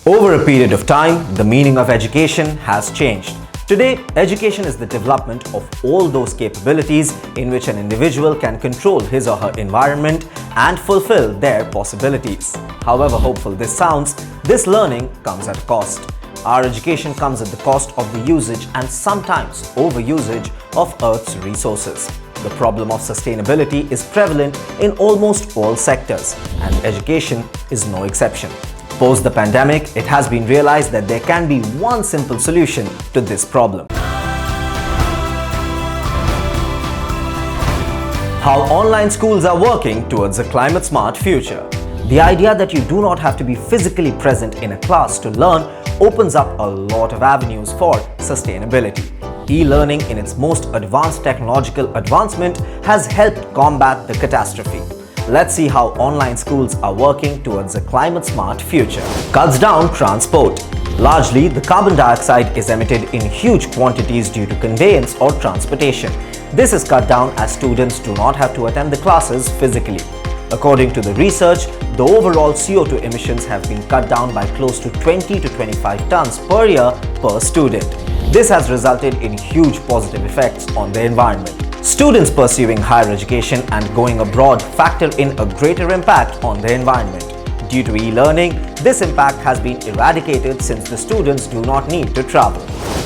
Over a period of time, the meaning of education has changed. Today, education is the development of all those capabilities in which an individual can control his or her environment and fulfill their possibilities. However hopeful this sounds, this learning comes at a cost. Our education comes at the cost of the usage and sometimes overusage of Earth's resources. The problem of sustainability is prevalent in almost all sectors, and education is no exception. Post the pandemic, it has been realized that there can be one simple solution to this problem. How online schools are working towards a climate-smart future. The idea that you do not have to be physically present in a class to learn opens up a lot of avenues for sustainability. E-learning in its most advanced technological advancement has helped combat the catastrophe. Let's see how online schools are working towards a climate-smart future. Cuts down transport. Largely, the carbon dioxide is emitted in huge quantities due to conveyance or transportation. This is cut down as students do not have to attend the classes physically. According to the research, the overall CO2 emissions have been cut down by close to 20 to 25 tons per year per student. This has resulted in huge positive effects on the environment. Students pursuing higher education and going abroad factor in a greater impact on the environment. Due to e-learning, this impact has been eradicated since the students do not need to travel.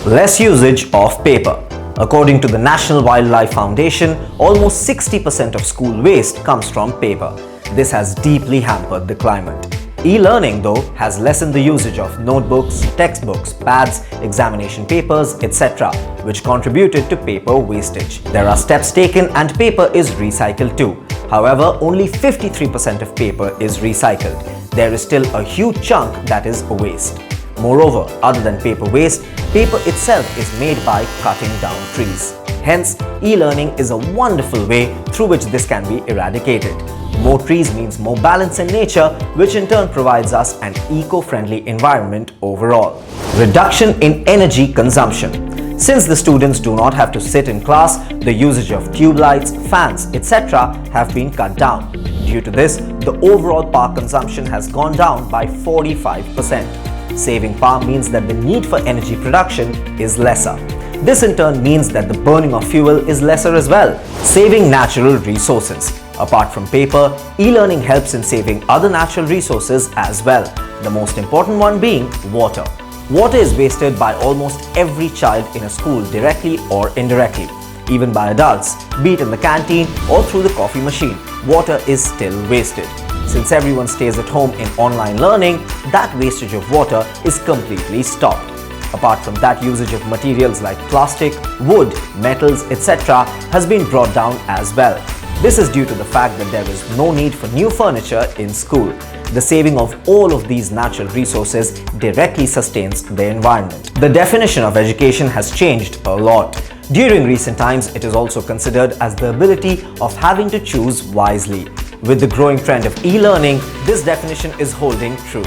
Less usage of paper. According to the National Wildlife Foundation, almost 60% of school waste comes from paper. This has deeply hampered the climate. E-learning, though, has lessened the usage of notebooks, textbooks, pads, examination papers, etc., which contributed to paper wastage. There are steps taken and paper is recycled too. However, only 53% of paper is recycled. There is still a huge chunk that is waste. Moreover, other than paper waste, paper itself is made by cutting down trees. Hence, e-learning is a wonderful way through which this can be eradicated. More trees means more balance in nature, which in turn provides us an eco-friendly environment overall. Reduction in energy consumption. Since the students do not have to sit in class, the usage of tube lights, fans, etc. have been cut down. Due to this, the overall power consumption has gone down by 45%. Saving power means that the need for energy production is lesser. This in turn means that the burning of fuel is lesser as well, saving natural resources. Apart from paper, e-learning helps in saving other natural resources as well, the most important one being water. Water is wasted by almost every child in a school directly or indirectly. Even by adults, be it in the canteen or through the coffee machine, water is still wasted. Since everyone stays at home in online learning, that wastage of water is completely stopped. Apart from that, usage of materials like plastic, wood, metals, etc. has been brought down as well. This is due to the fact that there is no need for new furniture in school. The saving of all of these natural resources directly sustains the environment. The definition of education has changed a lot. During recent times, it is also considered as the ability of having to choose wisely. With the growing trend of e-learning, this definition is holding true.